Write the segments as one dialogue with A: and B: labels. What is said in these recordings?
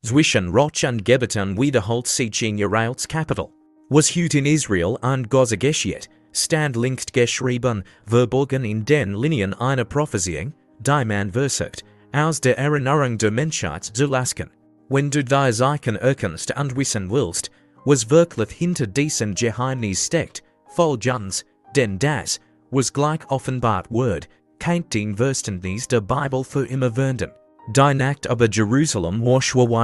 A: Zwischen Roch und Gebieten wiederholt sich in Israels Kapital. Was heute in Israel und Gaza geschieht, stand links geschrieben, verborgen in den Linien einer Prophezeiung, die man versucht, aus der Erinnerung der Menschheit zu lassen. Wenn du die Zeichen erkennst und wissen willst, was wirklich hinter diesen Geheimnis steckt, folgendes, denn das, was gleich offenbart wird, kennt den Verständnis der Bibel für immer werden. Die Nacht über Jerusalem war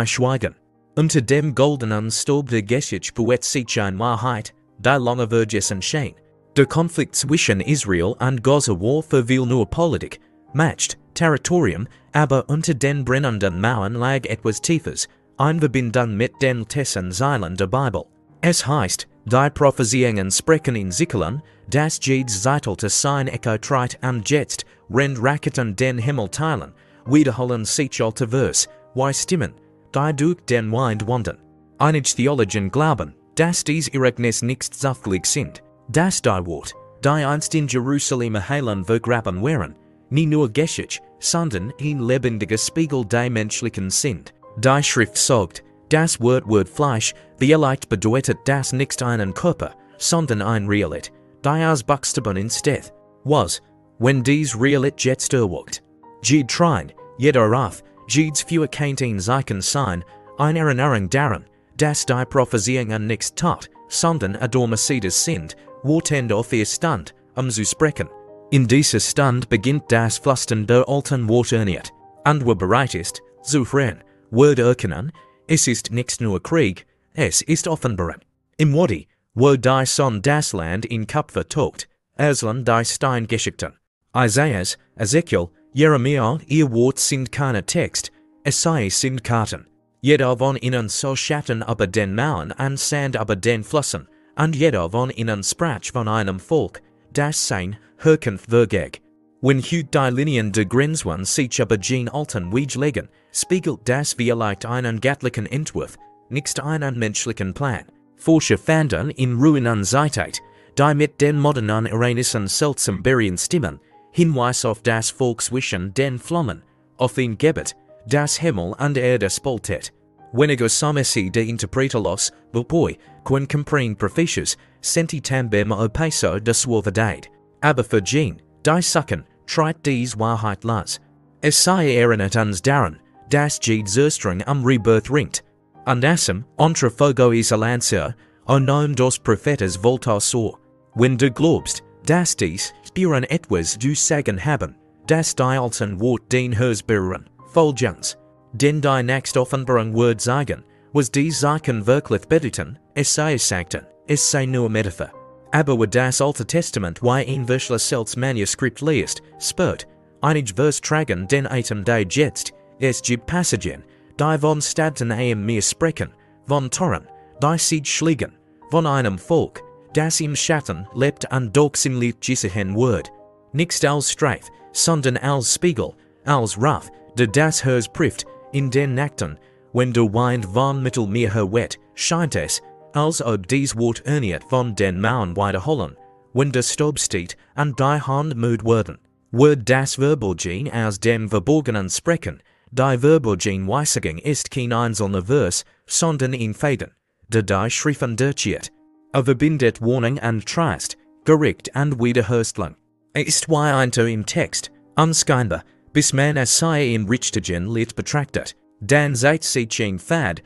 A: schweigen. Unter dem goldenen Staub der Geschichte poet sich eine Wahrheit, die lange vergessen schien. Der Konflikt zwischen Israel und Gaza war für viel nur Politik, Macht, Territorium, aber unter den brennenden Mauern lag etwas Tiefes, ein Verbindung mit den Texten der Bibel. Es heißt, die Prophezeiungen sprechen in Zyklen, das jedes Zeitalter sein Echo tritt und jetzt, rennt Raketen den Himmel teilen, wiederholen sich alte Vers, wie Stimmen, die durch den Wind wandern. Einige Theologen glauben, dass dies Ereignis nicht zufällig sind, dass die Wort, die einst in Jerusalem heilen vergraben waren, nie nur Geschichte, sondern ein lebendiger Spiegel der menschlichen sind. Die Schrift sagt, das Wort Fleisch, vielleicht bedeutet das nicht einen Körper, sondern ein Realität, die aus Buchstaben entsteht. Was, wenn dies Realität jetzt erwacht? Jed trein, jeder auf, jedes für kein Zeichen sein, eine Erinnerung daran, dass die Prophezeiungen nicht tot, sondern adormecidas sind, wartend auf ihr Stand, zu sprechen. In dieser Stand beginnt das Flüstern der alten Worte nicht, und wer bereit ist, zu hören, wird erkennen, es ist nicht nur Krieg, es ist Offenbarung. Im Wadi, wo die Sonne das Land in Kupfer taucht, Aslan die Steingeschichten. Isaias, Ezekiel, Jeremia, ihr Wort sind keine Text, es sind Karten. Jeder von ihnen so Schatten über den Mauern und Sand über den Flüssen, und jeder von ihnen sprach von einem Volk, das sein Herkunft vergeg. Wenn heute die Linien der Grenzen sich über den alten Weg legen, spiegelt das vielleicht einen göttlichen Entwurf, nicht einen menschlichen Plan. Forscher fanden in Ruinen Zeit, die mit den modernen Iranissen seltsam berien Stimmen, Hinweis auf das Volk zwischen den Flammen, auf ein Gebiet, das Himmel und Erde spaltet. Weniger samesi de interpretalos, bopoi, quen compreen profecias, senti tambem o peso de suavidade. Aber für Jean, die Sachen, treit dies Wahrheit las. Es sei erinnert uns daran, dass jede Zerstrung Rebirth ringt. Und assem, entre fogo is alancer, o nom dos Prophetes volta sor. Wenn du glaubst, dass dies, Spuren etwas du sagen haben, dass die alten Wort den Hörsbeeren, folgens. Denn die nächst Offenbarung wird sagen, was die Zeichen wirklich bedeuten, es sei sagten, es sei nur Metapher. Aber wo das Alte Testament wie ein verschlüsseltes Manuskript liest, spürt, einige Vers tragen den Item die jetzt, es gibt Passagen, die von Stadten einem mehr sprechen, von Toren, die sich schlägen, von einem Volk, das im Schatten lebt und doch im Licht gesehen wird. Nicht als Streif, sondern als Spiegel, als Raff, der das Herz prüft, in den Nächten, wenn der Wind von Mittelmeer wet, scheint es, als ob dies Wort erniert von den Mauern wiederholen, wenn der Staub steht und die Hand müde werden. Wird das Verborgen aus dem Verborgenen sprechen, die Verborgen Weisigung ist kein einzelner Vers, sondern ein Faden, der die Schriften durchzieht. Verbindet Warnung und Trost, Gericht und Wiederherstellung. Ist wie einter im Text, unscheinbar, bis man es sei im richtigen Licht betrachtet, dann seid sich ein Fad,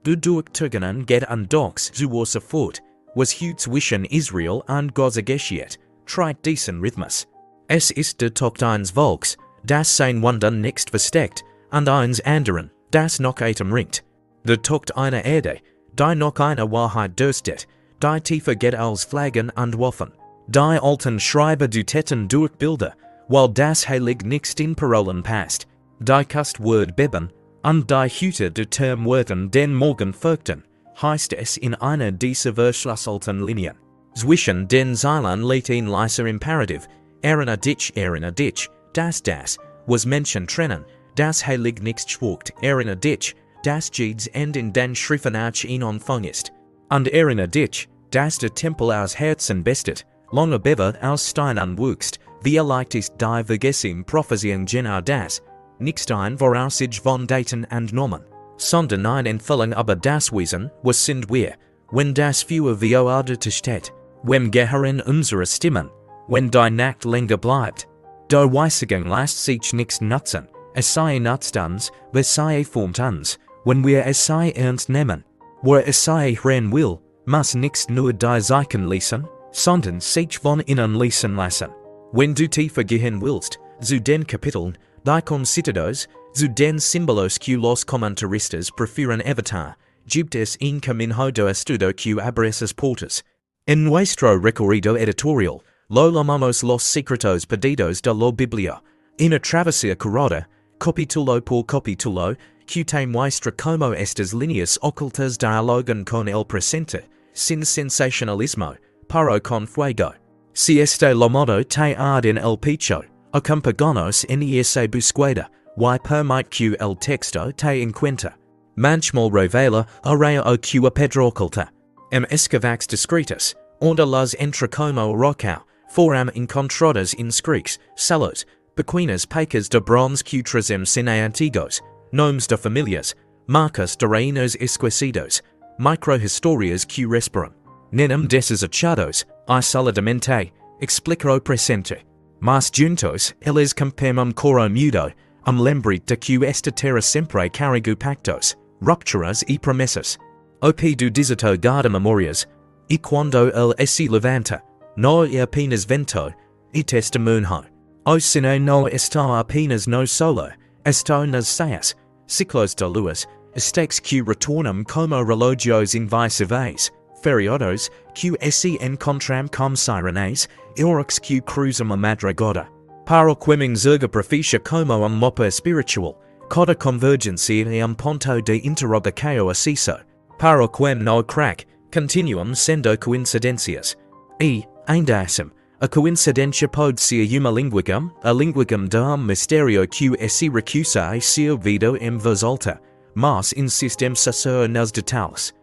A: du durchtögenen geht und dogs so sofort, was heute zwischen Israel und Gaza geschieht, treit diesen Rhythmus. Es ist der Tod eines Volks, das sein Wandern nicht versteckt, und eines anderen, das noch Atem ringt. Der Tod einer Erde, die noch eine Wahrheit dürstet, die tiefer geht als Flaggen und Waffen. Die alten Schreiber düteten durch Bilder, weil das Heilig nicht in Parolen passt. Die Kast Word beben, und die Hüter der Term werden den Morgen folgten, heißt es in einer dieser verschlüsselten Linien. Zwischen den Zeilen liegt ein leiser Imperativ, erinnere dich, das, was Menschen trennen, das Heilig nicht schwugt, erinnere dich, das jedes End in den Schriften auch in Anfang ist. Und erinnere dich, dass der Tempel aus Herzen bestet, lange bever aus Steinen wuchst, wie leicht ist die vergessene Prophezeiung genau das, nicht ein Voraussicht von Daten und Nomen. sondern einen Erfüllen aber das Wesen, was sind wir, wenn das für Erde steht, wenn Gehören unsere Stimmen, wenn die Nacht länger bleibt. Die Weisigung lässt sich nichts nutzen, es sei nutzt uns, was sei formt uns, wenn wir es sei ernst nehmen. Wo es sei hören will, muss nicht nur die Zeichen lesen, sondern sich von innen lesen lassen. Wenn du tiefer gehen willst, zu den Kapiteln, die Considerados, zu den Symbolos que los comentaristas prefieren evitar, gibt es ein camino de estudio que abre esas portas. En nuestro recorrido editorial, lo llamamos los secretos perdidos de la Biblia, una travesía curada, capítulo por capítulo, que te muestra como estas líneas ocultas dialogan con el presente, sin sensacionalismo, pero con fuego. Si este lo modo te arde en el pecho, acompáñanos en esa búsqueda, y permite que el texto te encuentre. Manchmal revela arrea o que pedra oculta. Escavax discretas, onde las entra como rocao, foram encontradas inscrits, salos, pequenas pecas de bronze que trazem cine antigos, nomes de familias, marcas de reinos esquecidos, microhistorias que respiran. Nenem desses achados, isoladamente, explica o presente. Mas juntos, eles compemum coro mudo, lembrete de que esta terra sempre carrego pactos, rupturas e promessas. Op do desito guarda memorias, e quando el se levanta, no e apenas vento, e testemunho. O sino no está apenas no solo, esto nas saias, ciclos de luas, estaques que retornam como relogios invisíveis, feriados, que se encontram com sirenes, e oryx que cruzam a madrugada. Para quem zerga proficia como mapa espiritual, cada convergencia e ponto de interrogação acceso. Para quem no crack, continuam sendo coincidências. E, ainda assim, a coincidência pode ser uma linguagem, a linguagem de mistério que se recusa a ser vida em voz alta, mas insistem só nos detalhes.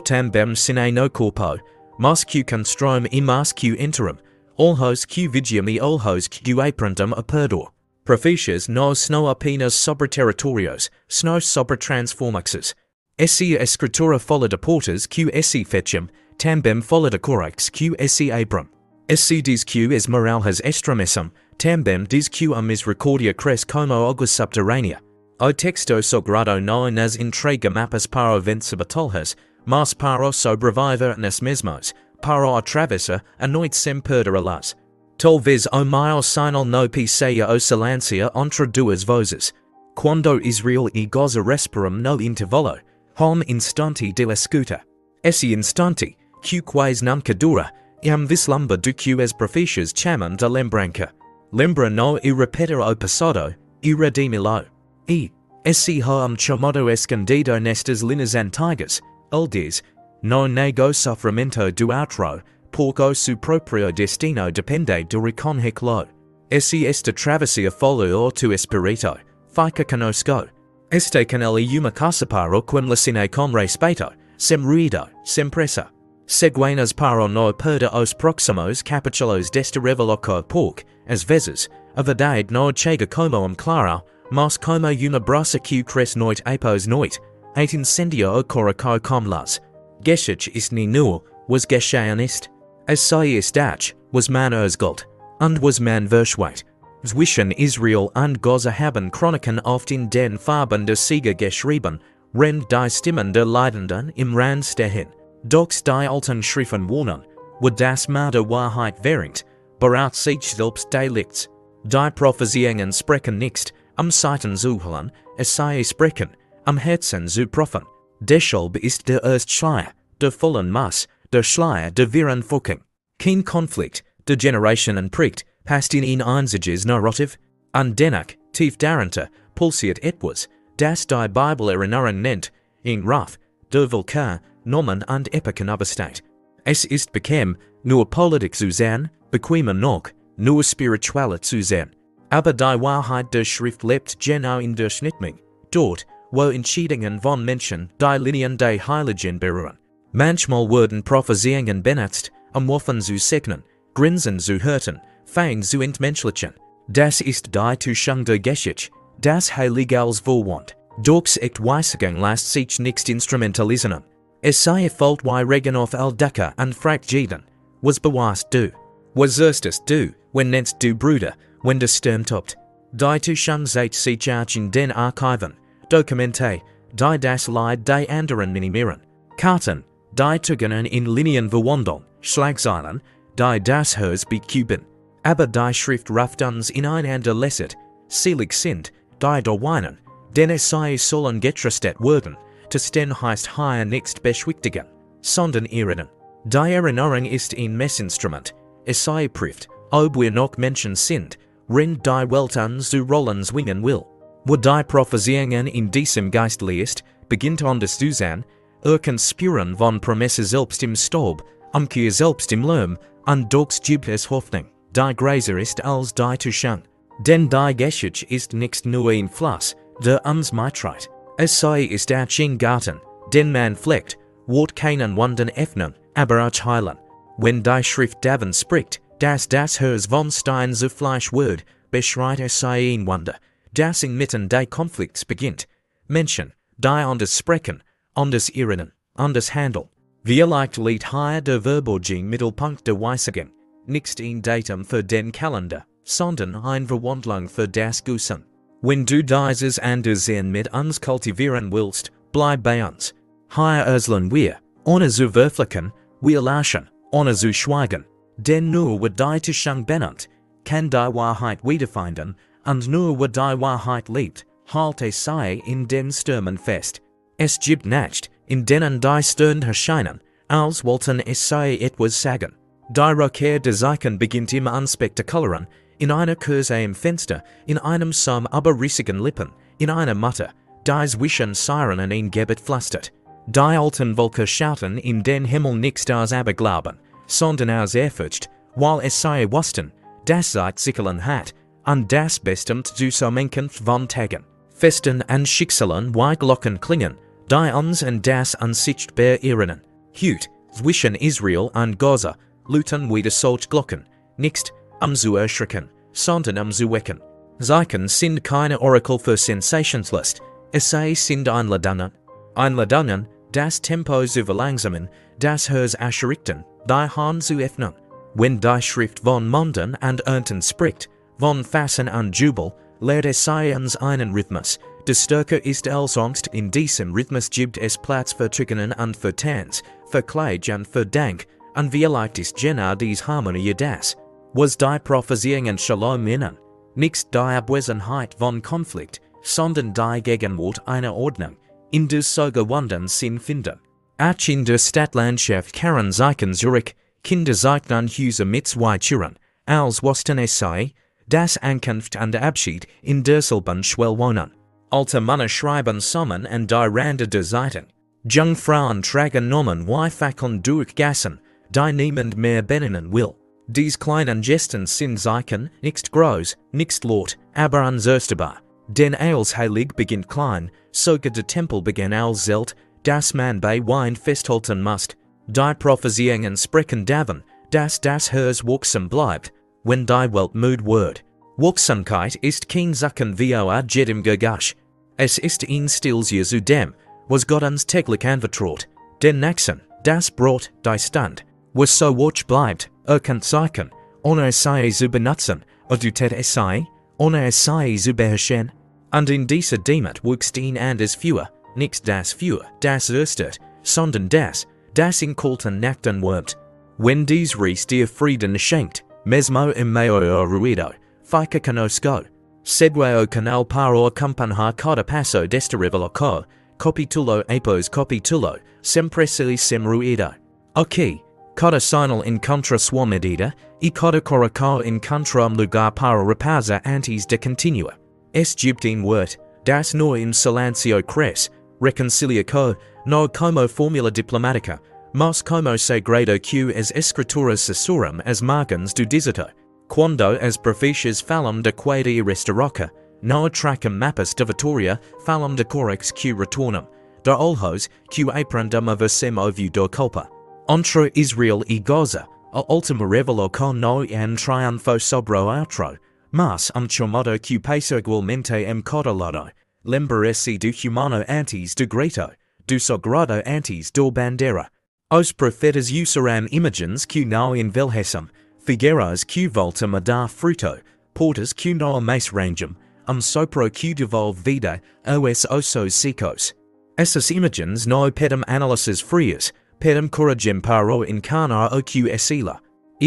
A: Também sine no corpo, mas que constrói e mas que interim, olhos que vigiam e olhos que aprendam a perdoar. Profecias não são apenas sobre territórios, são sobre transformações. Essa escritura fala de portas que se fecham, também fala de corax que se abram. Se diz que as moralhas estremecem, também diz que a misericórdia cresce como água subterrânea. O texto sagrado não nas entrega mapas para vencedores, mas para sobreviver nas mesmas, para atravessar a noite sem perder-las. Talvez o maior sinal no seja o silêncio entre duas vozes. Quando Israel e Gaza respiram no intervalo, instante de escuta. Esse instante, que quase nunca dura, vislumbre do que as profecias chamam de lembrança. Lembra no e repetir o passado, e redimi-lo. E, esse chamado escondido nestas linhas antigas, ele diz, no nego sofrimento do outro, porque su proprio destino depende do reconheclo. Esta travessia folio tu espirito, fica conosco. Este com ele uma casa para quem lacine com respeito, sem ruido, sem pressa. Seguenas para no perder os próximos capítulos desta revelação porque, às vezes, a verdade não chega como claro, mas como uma brasa que cresce noite após noite, et incendio o coração com las. Geschichte ist nie nur, was geschehen ist. Es sei ist das, was man ausgalt, und was man verschweigt. Zwischen Israel und Gaza haben Chroniken oft in den Farben der Sieger geschrieben, rend die Stimmen der Leidenden im Rand stehen. Doch die alten Schriften warnen, wo das Maß der Wahrheit während, bereits sich selbst die Lichts. Die Prophezeiungen sprechen nicht, Seiten zu hören, es sei sprechen, Herzen zu prüfen. Deshalb ist der Erstschleier, der vollen Maß, der Schleier der Viren Fucking. Kein Konflikt, der Generationen prägt, passt in einziges Narrativ. Und dennoch, tief darunter, pulsiert etwas, das die Bibel erinnern nennt, in Raff, der Vulkan, Nomen und Epochen übersteht. Es ist bequem, nur Politik zu sein, bequemer noch, nur Spiritualität zu sein. Aber die Wahrheit der Schrift lebt genau in der Schnittmenge, dort, wo Entscheidungen von Menschen die Linien der Heiligen berühren. Manchmal werden Prophezeiungen benutzt, Waffen zu segnen, Grinsen zu hörten, Fang zu entmenschlichen. Das ist die Tuschung der Geschichte, das Heilige als Wohlwand. Dorks echt Weisungen last sich nicht instrumentalisieren. Es sei folgt wie Regen auf all Dacker und fragt jeden, was bewahrst du? Was erstes du, wenn nennst du Bruder, wenn du Sturm tobt? Die Tuschung sich auch in den Archiven, Dokumente, die das Leid die anderen minimieren. Karten, die Tugenden in Linien verwandeln, Schlagzeilen, die das Haus bekuben. Aber die Schrift rafft uns ineinander lässet, selig sind, die da weinen, denn es sei sollen getröstet werden, das denn heißt hier nicht beschwichtigen, sondern irreden. Die Erinnerung ist ein Messinstrument, es sei prüft, ob wir noch Menschen sind, wenn die Welt uns zu rollen zwingen will. Wo die Prophezeiungen in diesem Geist liest, beginnt anders zu sein, kann Spuren von Promesse selbst im Staub, Umkehr selbst im Lärm, und doch gibt es Hoffnung, die größer ist als die Tuschung. Denn die Geschichte ist nicht nur ein Fluss, der uns mitträgt. Es sei ist auch ein Garten, den man pflegt, wird keinen Wunden öffnen, aber auch heilen. Wenn die Schrift davon spricht, dass das Haus von Stein zu Fleisch wird, beschreibt es sei ein Wunder, das inmitten des Konflikts beginnt. Menschen, die anders sprechen, anders irren, anders handeln. Vielleicht liegt hier der Verborgene Mittelpunkt der Weisungen, nicht ein Datum für den Kalender, sondern eine Verwandlung für das Gewissen. Wenn du dieses Andersehen mit uns kultivieren willst, bleib bei uns. Hier erzeln wir, ohne zu verflicken, wir lachen, ohne zu schweigen. Denn nur wird die Tuschung benannt, kann die Wahrheit wiederfinden, und nur wird die Wahrheit lebt, halt es sei in den Stürmen fest. Es gibt nicht, in denen die Stirn erscheinen, als wollten es sei etwas sagen. Die Rückkehr der Zeichen beginnt im Unspektakulären, in einer Kurse im Fenster, in einem Psalm aber rissigen Lippen, in einer Matte, die zwischen Sirenen ein Gebet flüstert. Die alten Wolken schauten in den Himmel nicht aus Aberglauben, sondern aus Ehrfurcht, weil es sei wussten, das sich sickern hat, und das bestimmt zu Zusammenkunft von Tagen, Festen und Schicksalen wie Glocken klingen, die uns und das unsichtbar erinnern. Heut, zwischen Israel und Gaza, läuten wieder solche Glocken, nicht zu erschrecken, sondern zu wecken. Zeichen sind keine Orakel für Sensationslust, es sei sind Einladungen. Einladungen, das Tempo zu verlangsamen, das Haus erschrichten, die Hand zu öffnen. Wenn die Schrift von Monden und Ernten spricht, von Fassen und Jubel, lehrt es sei uns einen Rhythmus, der stärker ist als Angst. In diesem Rhythmus gibt es Platz für Tugenden und für Tanz, für Klage und für Dank, und vielleicht ist genau dies Harmonie das, was die Prophezeiungen Shalom nennen, nicht die Abwesenheit von Konflikt, sondern die Gegenwart einer Ordnung, in der Sorgewanden Sinn finden. Auch in der Stadtlandschaft kehren Zeichen zurück, Kinder zeichnen Häuser mit zwei Türen, als wussten es sei, dass Ankunft und Abschied in derselben Schwelle wohnen. Alte Männer schreiben Sommen an die Rande der Seiten. Jungfrauen tragen Namen wie Fackeln durch Gassen, die niemand mehr benennen will. Dies kleinen Gesten sind Zeichen, nicht groß, nicht laut, aber unzerstörbar. Denn als Heilig beginnt klein, sogar der Tempel beginnt als Zelt, das man bei Wein festhalten muss. Die Prophezeiungen sprechen davon, dass das Haus wirksam bleibt, wenn die Welt müde wird. Wirksamkeit ist kein Sachen wie jedem Gegasch. Es ist ein Stilsier zu dem, was Gott uns täglich anvertraut. Denn Nachsen, das Brot, die Stand, was so watch bleibt, kann Zeichen, ohne es sei zu benutzen, oder tät es sei, ohne es sei zu beherrschen. Und in dieser Demut wuchst ein anders Führer, nicht das Führer, das erstet, sondern das in kalten Nächten wurmt. Wenn dies Ries dir Frieden schenkt, mesmo im meo ruido, fica conosco, seguo canal paro campanha cada passo desta revelaco, capitulo apos capitulo, sempre se sem ruido. Ok, cada sinal encontra sua medida, y cada coracal encontra lugar para reposa antes de continua. Es gibt ein Wort, das nur im silencio cres, reconciliaco, no como formula diplomática, mas como segredo que as escrituras susurram as margens do deserto. Quando as profecias falam de queda e restauraca, no atracam mapas de vitória, falam de corex que retornam, de olhos que aprendam a versem ouviu do culpa. Entre Israel e Gaza, a última revelação no en triunfo sobre outro, mas chamado que passa igualmente em cada lado, Lembra do humano antes do grito, do sagrado antes do bandera. Os profetas usaram imagens que não envelhecem, figueiras que voltam a dar fruto, portas que não amasrangem, sopro que devolve vida aos ossos secos. Essas imagens não pedem análises frias, pedem coragem para encarnar o que oscila.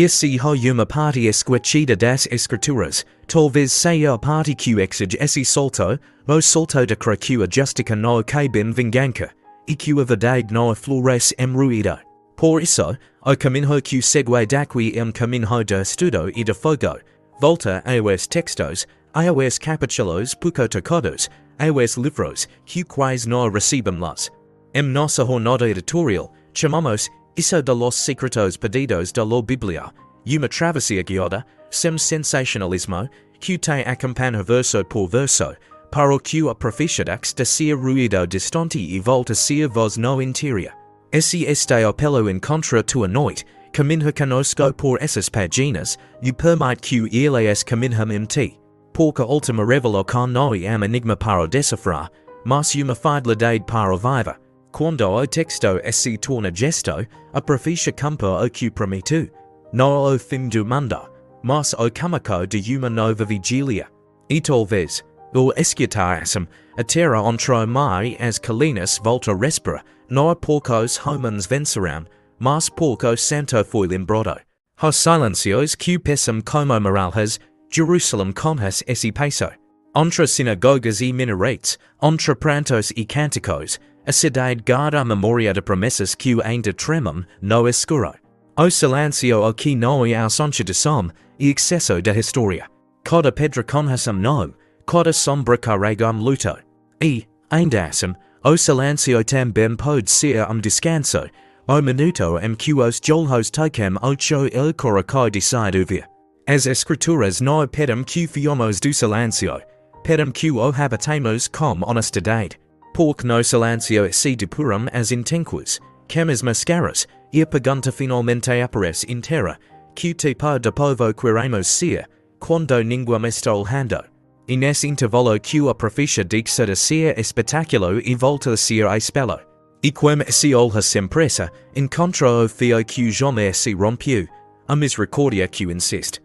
A: Se uma parte esquecida das escrituras, talvez seja a parte que exige esse solto, o solto de crer que a justica não cabe em vingança, e que a verdade não floresce em ruído. Por isso, o caminho que segue daqui caminho de estudo e de fogo. Volta aos textos, aos capítulos pouco tocados, aos livros que quase não recebemos. Em nossa jornada editorial, chamamos isso de los secretos perdidos de la Biblia, uma travessia guiada, sem sensacionalismo, que te acompanha verso por verso, para o que a profecia de ser ruído distante e volta a ser voz no interior. Esse este apelo encontra tua noite, caminha conosco por essas páginas, e permite que elas caminhem em ti. Porque a última revelação não é enigma para decifrar, mas uma fidelidade para viver. Quando o texto se torna gesto, a profecia cumpre o que prometeu. Não o fim do mundo, mas o caminho de uma nova vigília. E talvez, o escutassem, a terra entrou mais as colinas volta a respirar, não poucos homens vencerão, mas pouco santo foi lembrado. Os silencios que pesam como muralhas, Jerusalém conhece esse peso. Entre sinagogas e minarets, entre prantos e cânticos, a cidade guarda a memória de promessas que ainda tremam no escuro. O silêncio o que não é ausência de som e excesso de história. Cada pedra conhece nome, cada sombra carrega luto. E, ainda assim, o silêncio também pode ser descanso, o minuto em que os olhos tocam ocho el coração decide ouvir. As escrituras não pedem que fiamos do silêncio, pedem que o habitemos com honestidade. Porque no silêncio se depuram as intenções, como as máscaras, e a pergunta finalmente aparece inteira, que tipo de povo queremos ser, quando ninguém está olhando. E nesse intervalo que a profecia deixa de ser espetáculo e volta a ser espelho. E como se olha sem pressa, encontra o fio que jamais se rompeu, a misericórdia que insiste.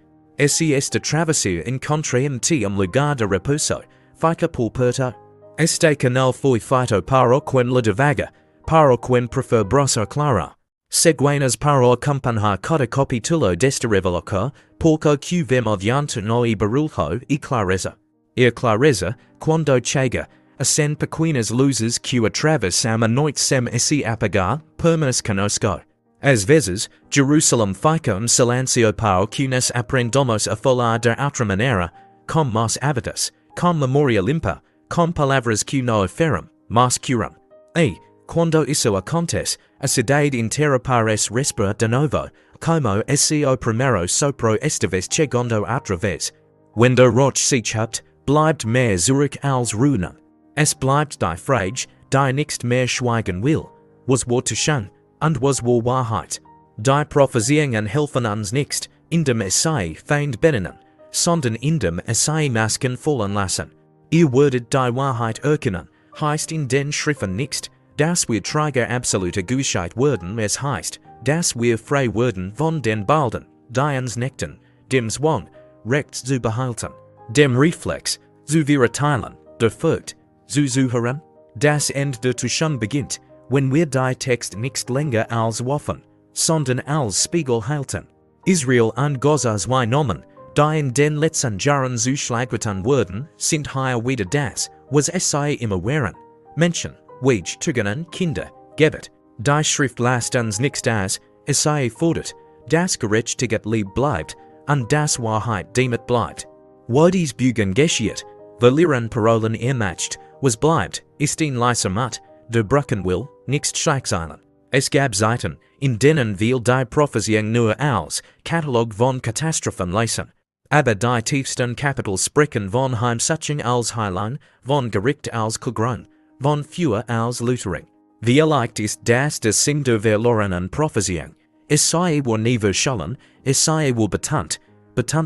A: Se esta travessia encontra em ti lugar de repouso, fica por perto. Este canal foi feito para quem le devaga, para quem prefere brossa clara. Seguinas para acompanhar cada capítulo desta revelação, porque que vemos diante no e barulho e clareza. E a clareza, quando chega, acende pequenas luzes que atravessam a noite sem se apagar, permanece conosco. Às vezes, Jerusalém fica silêncio para que nos aprendamos a falar de outra maneira, com mais hábitos, com memória limpa, com palavras que não aferem, mas curam. E, quando isso acontece, a cidade inteira parece respirar de novo, como se o primeiro sopro estivesse chegando outra vez. Quando Roch se chupt, bleibt mehr Zurich als Ruinen. Es bleibt die Frage, die nicht mehr schweigen will, was war zu schön, und was war Wahrheit. Die Prophezeiungen helfen uns nicht, indem es sei feind benennen, sondern indem es sei Masken fallen lassen. Ihr werdet die Wahrheit erkennen, heißt in den Schriften nicht, dass wir Träger absoluter Gewissheit werden, es heißt, dass wir frei werden von den Balden, die uns neckten, dem Zwang, Recht zu behalten, dem Reflex, zu verteilen, der Furcht, zu suchen. Das Ende der Tuschen beginnt, wenn wir die Text nicht länger als Waffen, sondern als Spiegel halten. Israel und Gaza zwei Nomen, die in den letzten Jahren zuschlagen wurden, sind hier wieder das, was es sei immer wären. Menschen, Wage, Tugenen, Kinder, Gebet. Die Schrift lasst uns nichts das, es sei fordert, das Gerechtigkeit lieb bleibt, und das Wahrheit damit bleibt. Wo dies Bügen geschieht, verlieren Parolen ermatcht, was bleibt, ist in leiser Matt, der Brücken will, nicht Scheichseilen. Es gab Zeiten, in denen wir die Prophezeiung nur als Katalog von Katastrophen lesen. Aber die tiefsten Kapitel sprechen von Heimsuchung als Heilein, von Gericht als Kugrun, von Führer als Lutering. Wie leicht ist das Sing der verlorenen Prophezeiung? Es sei wohl nie verschollen, es sei wohl betant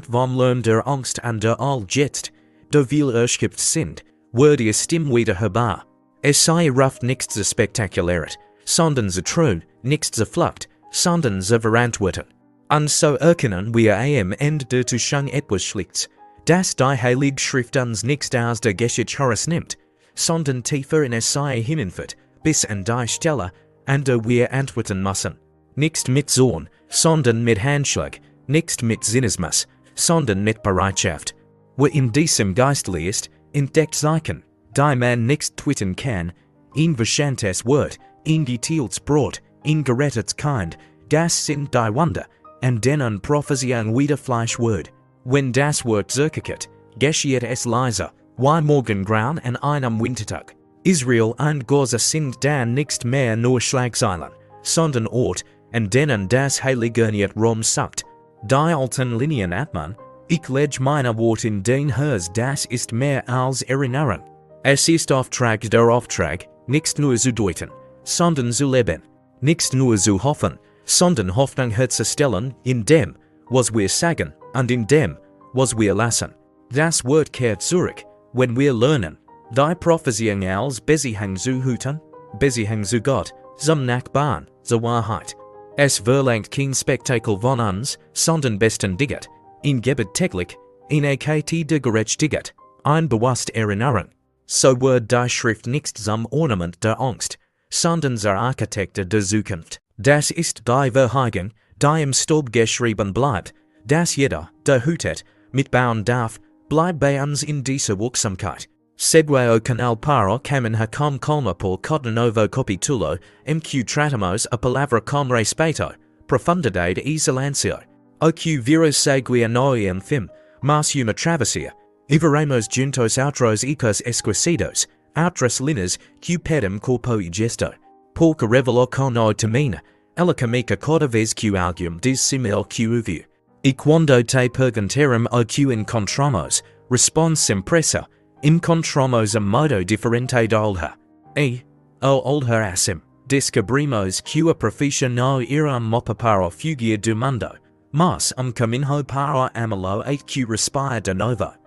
A: vom Lärm der Angst und der Alljetzt, da viel erschöpft sind, Word stim wieder herbar. Sei ruft nichts ze spektakuläret, sondern ze trun, nichts ze flucht, sondern ze verantworten. Und so erkennen wir am Ende der Tuschung etwas Schlichts, das die Heilige Schrift uns nicht aus der Geschichte herausnimmt, sondern tiefer in sei hineinführt, bis an die Stelle, an der wir antworten müssen. Nicht mit Zorn, sondern mit Handschlag, nicht mit Zynismus, sondern mit Bereitschaft. Wo in diesem Geistli ist, entdeckt Zeichen, die man nicht twitten kann, in verstandtes Wort, in geteiltes Brot, in gerettetes Kind, das sind die Wunder, an denen Prophezeiung wieder Fleisch wird. Wenn das Wort zurückkehrt, geschieht es leise, wie Morgengrauen an einem Wintertag. Israel und Gaza sind dann nicht mehr nur Schlagzeilen, sondern Ort, an denen das Heilige nicht Rom sagt. Die alten Linien atman, ich leg meine Wort in den Herz, das ist mehr als Erinnerung. Es ist Auftrag der Auftrag, nicht nur zu deuten, sondern zu leben, nicht nur zu hoffen, sondern Hoffnung herzustellen in dem, was wir sagen, und in dem, was wir lassen. Das Wort kehrt zurück, wenn wir lernen, die Prophezeiung als Beziehung zu hüten, Beziehung zu Gott, zum Nachbarn, zur Wahrheit. Es verlangt kein Spektakel von uns, sondern besten Digget, in Gebet täglich, in AKT de Gerechtigkeit, ein bewusst Erinnerung. So wird die Schrift nicht zum Ornament der Angst, sondern zur Architekte der Zukunft. Das ist die Verheigung, die im Staub geschrieben bleibt, dass jeder, der hütet, mitbauen darf, bleibt bei uns in dieser Wirksamkeit. Segue o canal para camin hacom colma por novo capitulo, mq tratamos a palavra com respeito, profundidade e silencio. O que viro segue noi fim, mas uma travessia. Iveremos juntos outros ecos esquecidos, outras linhas que pedem corpo e gesto. Porque revelou com o termina, ela comica cada vez que algum dissimil que o viu. E quando te perguntaram o que encontramos, responde simpressa, encontramos a modo diferente de olha. E, o olhar assim, descobrimos que a profecia não era mopa para o fugir do mundo, mas caminho para amá-lo e que respira de novo.